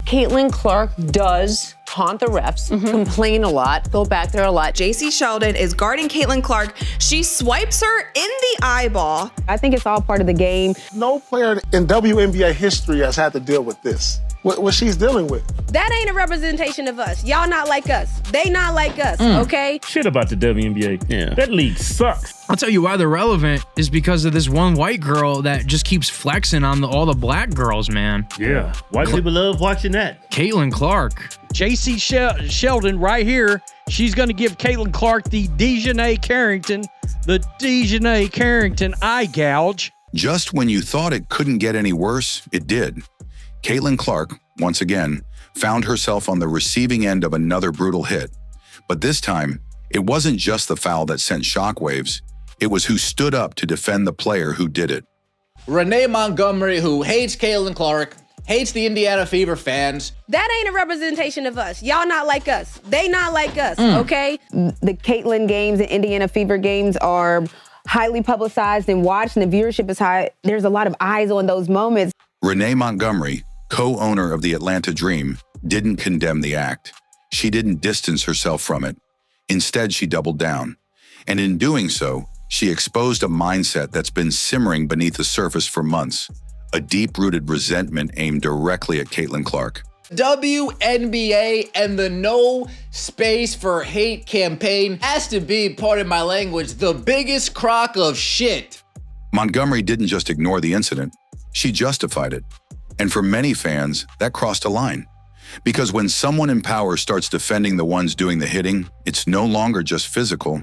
Caitlin Clark does taunt the refs, complain a lot, go back there a lot. J.C. Sheldon is guarding Caitlin Clark. She swipes her in the eyeball. I think it's all part of the game. No player in WNBA history has had to deal with this, what she's dealing with. That ain't a representation of us. Y'all not like us. They not like us, okay? Shit about the WNBA. Yeah. That league sucks. I'll tell you why they're relevant is because of this one white girl that just keeps flexing on all the black girls, man. Yeah. White people love watching that. Caitlin Clark. J.C. Sheldon right here. She's going to give Caitlin Clark the Dejanay Carrington eye gouge. Just when you thought it couldn't get any worse, it did. Caitlin Clark, once again, found herself on the receiving end of another brutal hit. But this time, it wasn't just the foul that sent shockwaves. It was who stood up to defend the player who did it. Renee Montgomery, who hates Caitlin Clark, hates the Indiana Fever fans. That ain't a representation of us. Y'all not like us. They not like us, okay? The Caitlin games and Indiana Fever games are highly publicized and watched, and the viewership is high. There's a lot of eyes on those moments. Renee Montgomery, co-owner of the Atlanta Dream, didn't condemn the act. She didn't distance herself from it. Instead, she doubled down. And in doing so, she exposed a mindset that's been simmering beneath the surface for months, a deep-rooted resentment aimed directly at Caitlin Clark. WNBA and the No Space for Hate campaign has to be, pardon my language, the biggest crock of shit. Montgomery didn't just ignore the incident, she justified it. And for many fans, that crossed a line. Because when someone in power starts defending the ones doing the hitting, it's no longer just physical,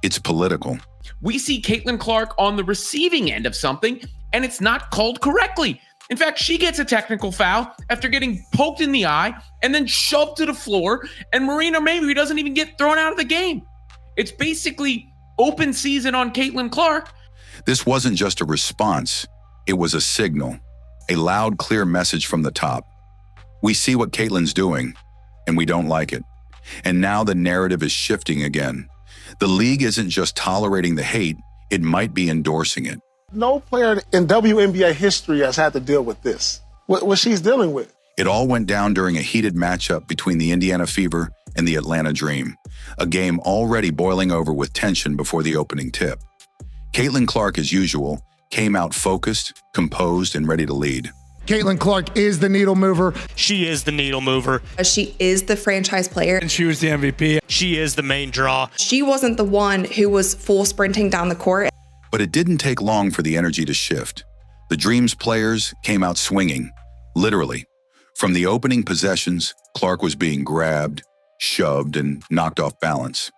it's political. We see Caitlin Clark on the receiving end of something, and it's not called correctly. In fact, she gets a technical foul after getting poked in the eye and then shoved to the floor, and Marina Mabry doesn't even get thrown out of the game. It's basically open season on Caitlin Clark. This wasn't just a response, it was a signal, a loud, clear message from the top. We see what Caitlin's doing, and we don't like it. And now the narrative is shifting again. The league isn't just tolerating the hate, it might be endorsing it. No player in WNBA history has had to deal with this, what she's dealing with. It all went down during a heated matchup between the Indiana Fever and the Atlanta Dream, a game already boiling over with tension before the opening tip. Caitlin Clark, as usual, came out focused, composed, and ready to lead. Caitlin Clark is the needle mover. She is the needle mover. She is the franchise player. And she was the MVP. She is the main draw. She wasn't the one who was full sprinting down the court. But it didn't take long for the energy to shift. The Dream's players came out swinging, literally. From the opening possessions, Clark was being grabbed, shoved, and knocked off balance.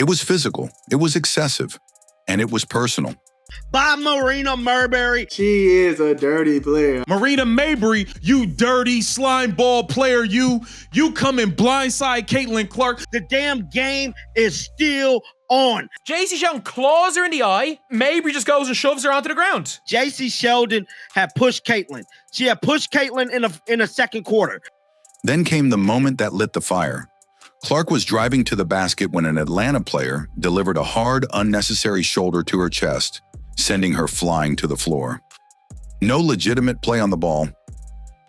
It was physical, it was excessive, and it was personal. By Marina Mabry. She is a dirty player. Marina Mabry, you dirty slime ball player, you come and blindside Caitlin Clark. The damn game is still on. J.C. Sheldon claws her in the eye. Mabry just goes and shoves her onto the ground. J.C. Sheldon had pushed Caitlin. She had pushed Caitlin in a second quarter. Then came the moment that lit the fire. Clark was driving to the basket when an Atlanta player delivered a hard, unnecessary shoulder to her chest, sending her flying to the floor. No legitimate play on the ball,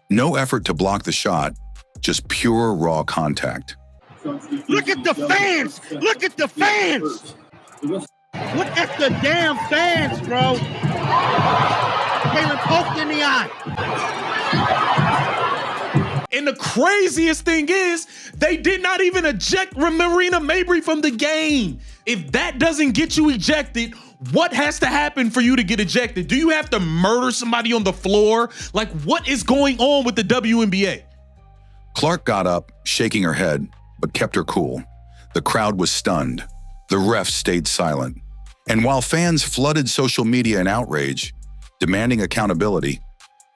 no effort to block the shot, just pure raw contact. Look at the fans! Look at the fans! Look at the damn fans, bro! Caitlin poked in the eye. And the craziest thing is, they did not even eject Marina Mabry from the game. If that doesn't get you ejected, what has to happen for you to get ejected? Do you have to murder somebody on the floor? Like, what is going on with the WNBA? Clark got up, shaking her head, but kept her cool. The crowd was stunned. The refs stayed silent. And while fans flooded social media in outrage, demanding accountability,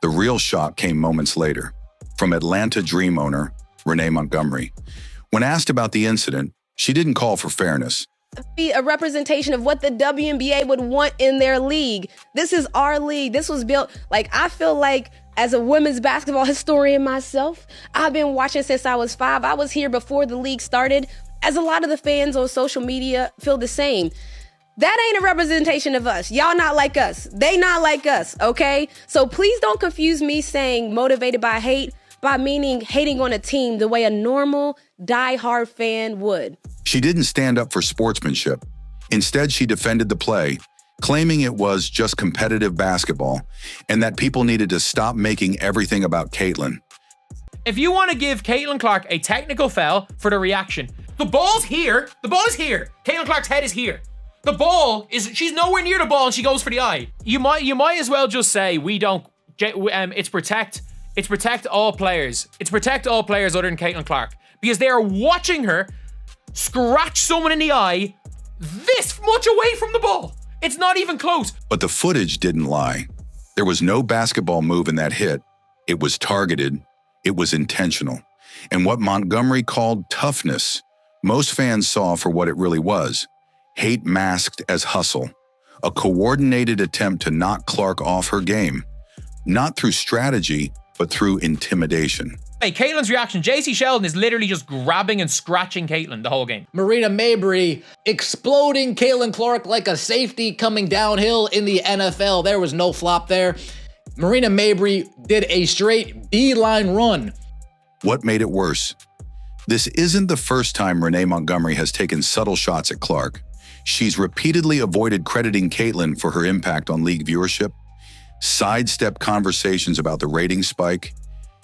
the real shock came moments later from Atlanta Dream owner Renee Montgomery. When asked about the incident, she didn't call for fairness. Be a representation of what the WNBA would want in their league. This is our league. This was built, like, I feel like as a women's basketball historian myself, I've been watching since I was 5. I was here before the league started, as a lot of the fans on social media feel the same. That ain't a representation of us. Y'all not like us. They not like us, okay? So please don't confuse me saying motivated by hate by meaning hating on a team the way a normal, die-hard fan would. She didn't stand up for sportsmanship. Instead, she defended the play, claiming it was just competitive basketball and that people needed to stop making everything about Caitlin. If you want to give Caitlin Clark a technical foul for the reaction, the ball's here. The ball is here. Caitlin Clark's head is here. The ball is, she's nowhere near the ball and she goes for the eye. You might as well just say it's protect all players. It's protect all players other than Caitlin Clark, because they are watching her scratch someone in the eye this much away from the ball. It's not even close. But the footage didn't lie. There was no basketball move in that hit. It was targeted. It was intentional. And what Montgomery called toughness, most fans saw for what it really was: hate masked as hustle, a coordinated attempt to knock Clark off her game, not through strategy, but through intimidation. Hey, Caitlin's reaction, JC Sheldon is literally just grabbing and scratching Caitlin the whole game. Marina Mabrey exploding Caitlin Clark like a safety coming downhill in the NFL. There was no flop there. Marina Mabrey did a straight beeline run. What made it worse? This isn't the first time Renee Montgomery has taken subtle shots at Clark. She's repeatedly avoided crediting Caitlin for her impact on league viewership, sidestepped conversations about the rating spike,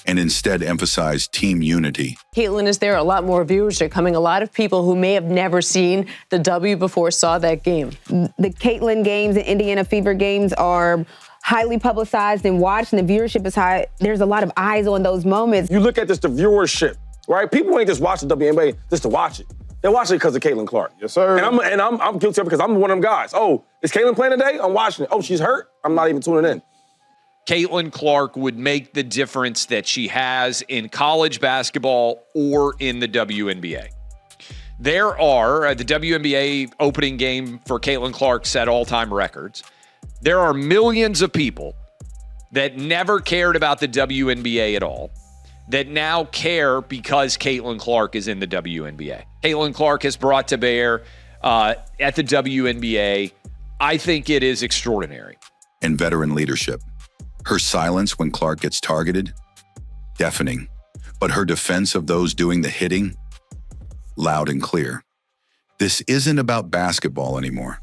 and instead emphasized team unity. Caitlin is there, a lot more viewership coming. A lot of people who may have never seen the W before saw that game. The Caitlin games and Indiana Fever games are highly publicized and watched, and the viewership is high. There's a lot of eyes on those moments. You look at this, the viewership, right? People ain't just watching WNBA just to watch it. They're watching it because of Caitlin Clark. Yes, sir. And I'm guilty of it because I'm one of them guys. Oh, is Caitlin playing today? I'm watching it. Oh, she's hurt? I'm not even tuning in. Caitlin Clark would make the difference that she has in college basketball or in the WNBA. There are, the WNBA opening game for Caitlin Clark set all-time records. There are millions of people that never cared about the WNBA at all that now care because Caitlin Clark is in the WNBA. Caitlin Clark has brought to bear at the WNBA. I think it is extraordinary. And veteran leadership. Her silence when Clark gets targeted, deafening. But her defense of those doing the hitting, loud and clear. This isn't about basketball anymore.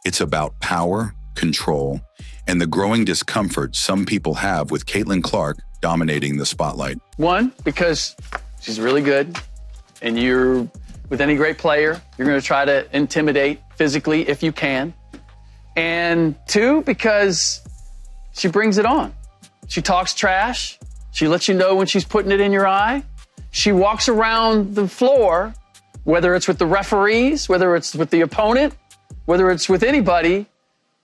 It's about power, control, and the growing discomfort some people have with Caitlin Clark dominating the spotlight. One, because she's really good, and with any great player, you're going to try to intimidate physically if you can. And two, because she brings it on. She talks trash. She lets you know when she's putting it in your eye. She walks around the floor, whether it's with the referees, whether it's with the opponent, whether it's with anybody,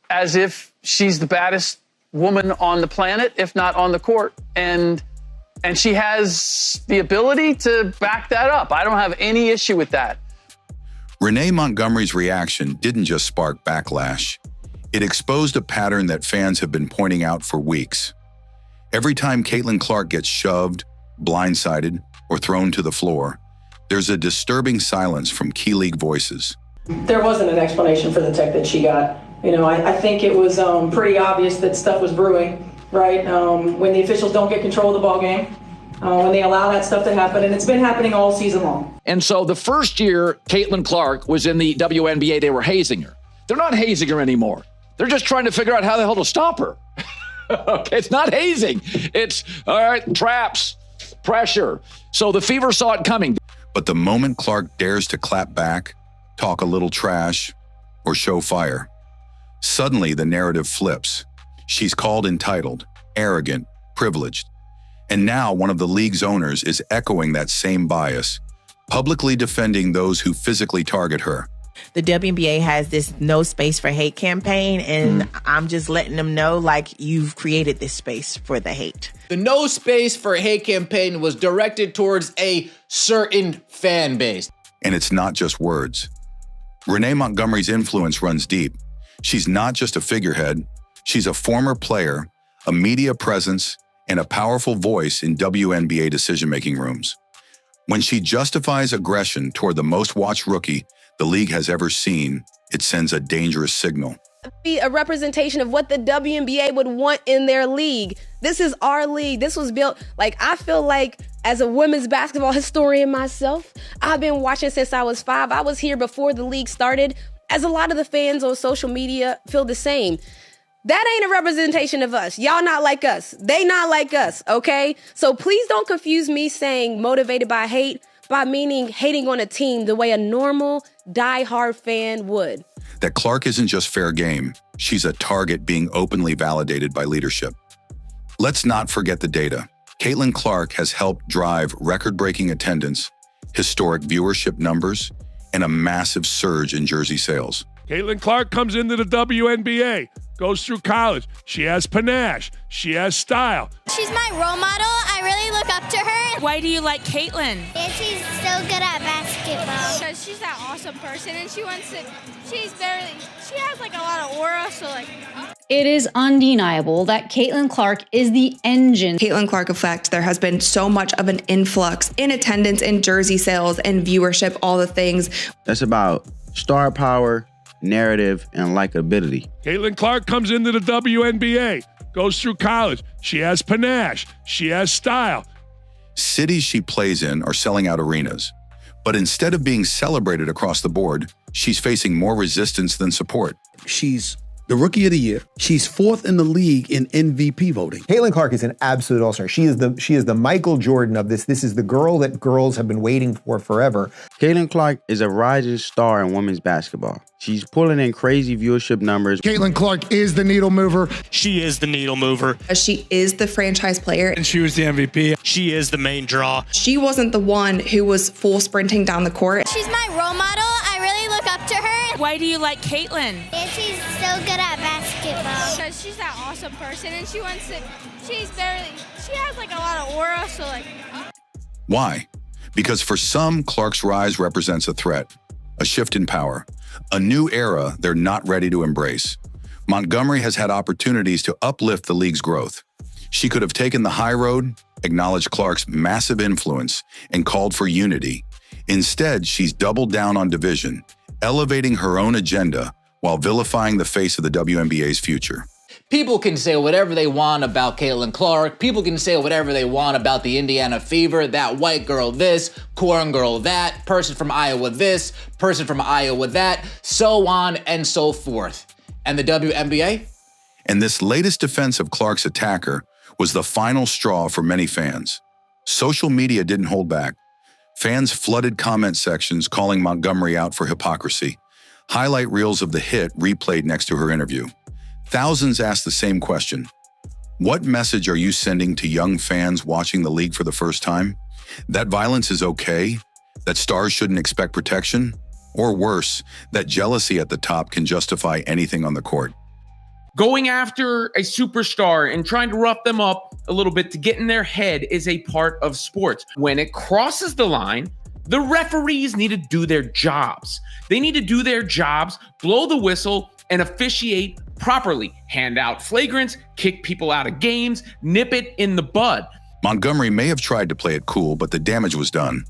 as if she's the baddest woman on the planet, if not on the court. And she has the ability to back that up. I don't have any issue with that. Renee Montgomery's reaction didn't just spark backlash. It exposed a pattern that fans have been pointing out for weeks. Every time Caitlin Clark gets shoved, blindsided, or thrown to the floor, there's a disturbing silence from key league voices. There wasn't an explanation for the tech that she got. I think it was pretty obvious that stuff was brewing, right? When the officials don't get control of the ball game, when they allow that stuff to happen, and it's been happening all season long. And so the first year Caitlin Clark was in the WNBA, they were hazing her. They're not hazing her anymore. They're just trying to figure out how the hell to stop her. Okay, it's not hazing. It's, all right, traps, pressure. So the Fever saw it coming. But the moment Clark dares to clap back, talk a little trash, or show fire, suddenly the narrative flips. She's called entitled, arrogant, privileged. And now one of the league's owners is echoing that same bias, publicly defending those who physically target her. The WNBA has this no space for hate campaign, and I'm just letting them know, you've created this space for the hate. The no space for hate campaign was directed towards a certain fan base. And it's not just words. Renee Montgomery's influence runs deep. She's not just a figurehead. She's a former player, a media presence, and a powerful voice in WNBA decision-making rooms. When she justifies aggression toward the most watched rookie the league has ever seen, it sends a dangerous signal. be a representation of what the WNBA would want in their league. This is our league. This was built, like, I feel like as a women's basketball historian myself, I've been watching since I was 5. I was here before the league started, as a lot of the fans on social media feel the same. That ain't a representation of us. Y'all not like us. They not like us, okay? So please don't confuse me saying motivated by hate by meaning hating on a team the way a normal, die-hard fan would. That Clark isn't just fair game. She's a target being openly validated by leadership. Let's not forget the data. Caitlin Clark has helped drive record-breaking attendance, historic viewership numbers, and a massive surge in jersey sales. Caitlin Clark comes into the WNBA, goes through college. She has panache. She has style. She's my role model. I really look up to her. Why do you like Caitlin? She's so good at basketball. Because she's that awesome person, and she has like a lot of aura, so like. It is undeniable that Caitlin Clark is the engine. Caitlin Clark effect. There has been so much of an influx in attendance, in jersey sales, and viewership, all the things. That's about star power, narrative, and likability. Caitlin Clark comes into the WNBA, goes through college. She has panache. She has style. Cities she plays in are selling out arenas. But instead of being celebrated across the board, she's facing more resistance than support. She's the Rookie of the Year. She's 4th in the league in MVP voting. Caitlin Clark is an absolute all-star. She is the Michael Jordan of this. This is the girl that girls have been waiting for forever. Caitlin Clark is a rising star in women's basketball. She's pulling in crazy viewership numbers. Caitlin Clark is the needle mover. She is the needle mover. She is the franchise player. And she was the MVP. She is the main draw. She wasn't the one who was full sprinting down the court. She's my role model. I really look up to her. Why do you like Caitlin? She's so good at basketball. Because she's that awesome person, and she has like a lot of aura, so like. Why? Because for some, Clark's rise represents a threat, a shift in power, a new era they're not ready to embrace. Montgomery has had opportunities to uplift the league's growth. She could have taken the high road, acknowledged Clark's massive influence, and called for unity. Instead, she's doubled down on division, elevating her own agenda while vilifying the face of the WNBA's future. People can say whatever they want about Caitlin Clark. People can say whatever they want about the Indiana Fever, that white girl this, corn girl that, person from Iowa this, person from Iowa that, so on and so forth. And the WNBA? And this latest defense of Clark's attacker was the final straw for many fans. Social media didn't hold back. Fans flooded comment sections calling Montgomery out for hypocrisy. Highlight reels of the hit replayed next to her interview. Thousands asked the same question. What message are you sending to young fans watching the league for the first time? That violence is okay? That stars shouldn't expect protection? Or worse, that jealousy at the top can justify anything on the court? Going after a superstar and trying to rough them up a little bit to get in their head is a part of sports. When it crosses the line, the referees need to do their jobs. They need to do their jobs, blow the whistle, and officiate properly. Hand out flagrants, kick people out of games, nip it in the bud. Montgomery may have tried to play it cool, but the damage was done.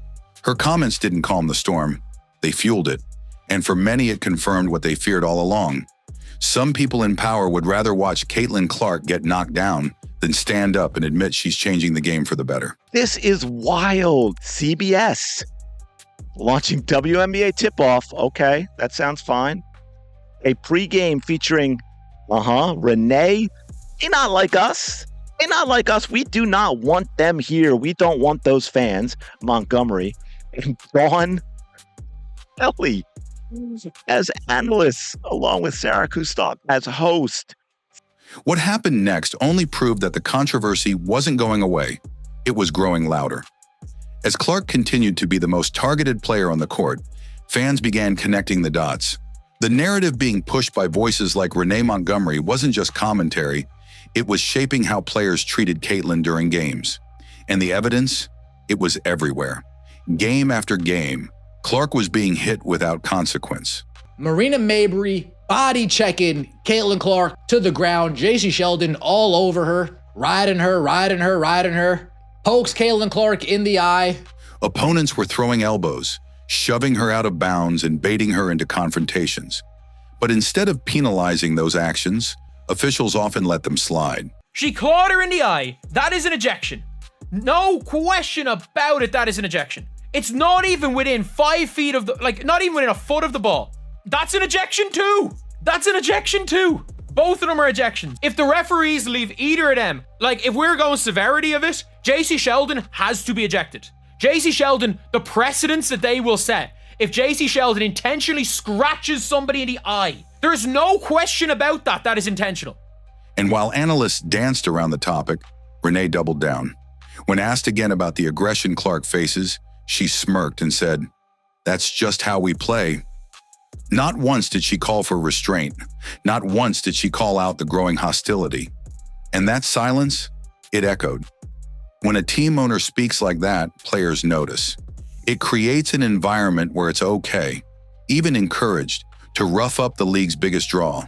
Her comments didn't calm the storm. They fueled it. And for many, it confirmed what they feared all along. Some people in power would rather watch Caitlin Clark get knocked down than stand up and admit she's changing the game for the better. This is wild. CBS launching WNBA tip-off. Okay, that sounds fine. A pregame featuring, Renee. They're not like us. They're not like us. We do not want them here. We don't want those fans. Montgomery and Dawn Kelly as analysts, along with Sarah Kustok as host. What happened next only proved that the controversy wasn't going away. It was growing louder. As Clark continued to be the most targeted player on the court, fans began connecting the dots. The narrative being pushed by voices like Renee Montgomery wasn't just commentary, it was shaping how players treated Caitlin during games. And the evidence? It was everywhere. Game after game, Clark was being hit without consequence. Marina Mabrey body checking Caitlin Clark to the ground. JC Sheldon all over her, riding her. Pokes Caitlin Clark in the eye. Opponents were throwing elbows, shoving her out of bounds and baiting her into confrontations. But instead of penalizing those actions, officials often let them slide. She clawed her in the eye. That is an ejection. No question about it, that is an ejection. It's not even within 5 feet of the, not even within a foot of the ball. That's an ejection too. That's an ejection too. Both of them are ejections. If the referees leave either of them, if we're going severity of it, JC Sheldon has to be ejected. JC Sheldon, the precedence that they will set, if JC Sheldon intentionally scratches somebody in the eye, there's no question about that. That is intentional. And while analysts danced around the topic, Renee doubled down. When asked again about the aggression Clark faces, she smirked and said, "That's just how we play." Not once did she call for restraint. Not once did she call out the growing hostility. And that silence, it echoed. When a team owner speaks like that, players notice. It creates an environment where it's okay, even encouraged, to rough up the league's biggest draw.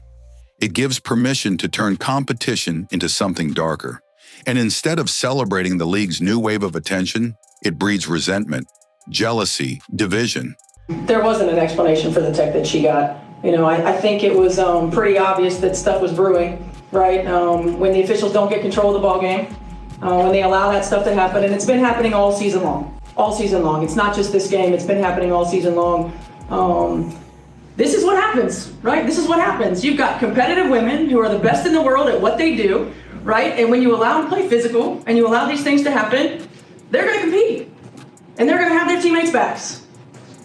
It gives permission to turn competition into something darker. And instead of celebrating the league's new wave of attention, it breeds resentment, jealousy, division. There wasn't an explanation for the tech that she got. I think it was pretty obvious that stuff was brewing, right? When the officials don't get control of the ball game, when they allow that stuff to happen, and it's been happening all season long. All season long. It's not just this game, it's been happening all season long. This is what happens, right? This is what happens. You've got competitive women who are the best in the world at what they do, right? And when you allow them to play physical and you allow these things to happen, they're going to compete. And they're going to have their teammates' backs.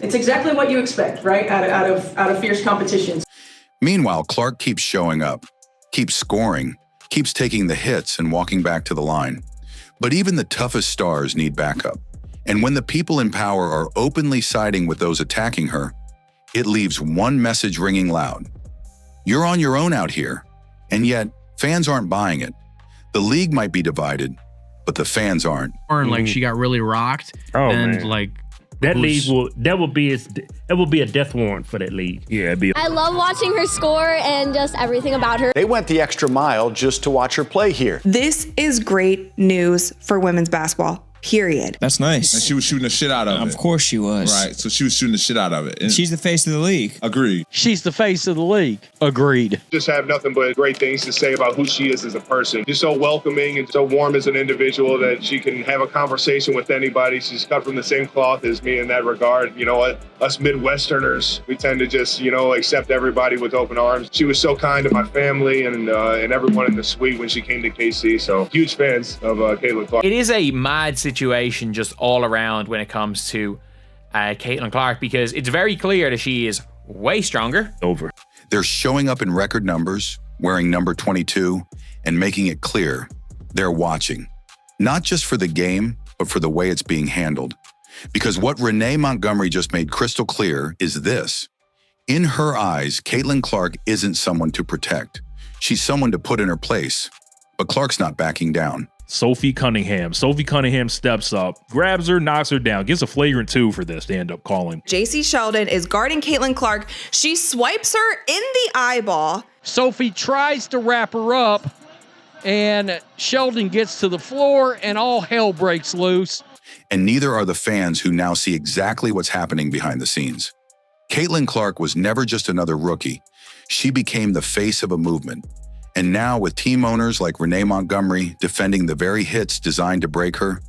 It's exactly what you expect, right? Out of fierce competitions. Meanwhile, Clark keeps showing up, keeps scoring, keeps taking the hits and walking back to the line. But even the toughest stars need backup. And when the people in power are openly siding with those attacking her, it leaves one message ringing loud. You're on your own out here. And yet, fans aren't buying it. The league might be divided, but the fans aren't. She got really rocked. Oh, and man. That league will be a death warrant for that league. Yeah, it'd be. I love watching her score and just everything about her. They went the extra mile just to watch her play here. This is great news for women's basketball. Period. That's nice. And she was shooting the shit out of it. Of course she was. Right, so she was shooting the shit out of it. And she's the face of the league. Agreed. She's the face of the league. Agreed. Just have nothing but great things to say about who she is as a person. Just so welcoming and so warm as an individual that she can have a conversation with anybody. She's cut from the same cloth as me in that regard. You know what? Us Midwesterners, we tend to just, accept everybody with open arms. She was so kind to my family and everyone in the suite when she came to KC. So huge fans of Caitlin Clark. It is a mad situation just all around when it comes to Caitlin Clark, because it's very clear that she is way stronger. Over. They're showing up in record numbers, wearing number 22, and making it clear they're watching. Not just for the game, but for the way it's being handled. Because what Renee Montgomery just made crystal clear is this. In her eyes, Caitlin Clark isn't someone to protect. She's someone to put in her place. But Clark's not backing down. Sophie Cunningham steps up, grabs her, knocks her down, gets a flagrant 2 for this, they end up calling. JC Sheldon is guarding Caitlin Clark. She swipes her in the eyeball. Sophie tries to wrap her up, and Sheldon gets to the floor, and all hell breaks loose. And neither are the fans who now see exactly what's happening behind the scenes. Caitlin Clark was never just another rookie. She became the face of a movement. And now with team owners like Renee Montgomery defending the very hits designed to break her,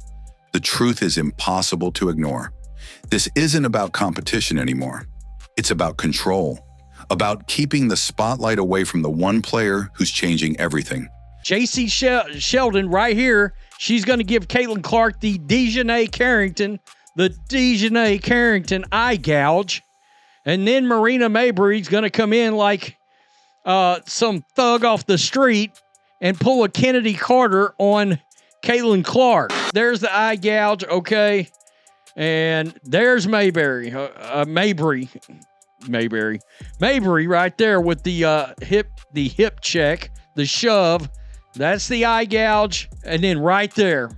the truth is impossible to ignore. This isn't about competition anymore. It's about control, about keeping the spotlight away from the one player who's changing everything. JC Sheldon right here, she's going to give Caitlin Clark the Dejanay Carrington eye gouge. And then Marina Maybury's going to come in like some thug off the street and pull a Kennedy Carter on Caitlin Clark. There's the eye gouge, okay? And there's Maybury right there with the hip check, the shove. That's the eye gouge. And then right there,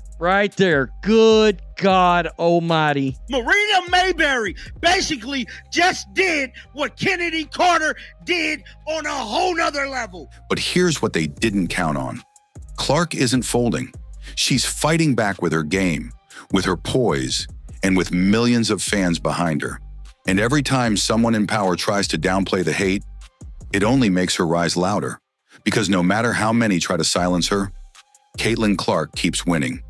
good God almighty. Marina Mayberry basically just did what Kennedy Carter did on a whole nother level. But here's what they didn't count on. Clark isn't folding. She's fighting back with her game, with her poise, and with millions of fans behind her. And every time someone in power tries to downplay the hate, It only makes her rise louder, because no matter how many try to silence her, Caitlin Clark keeps winning.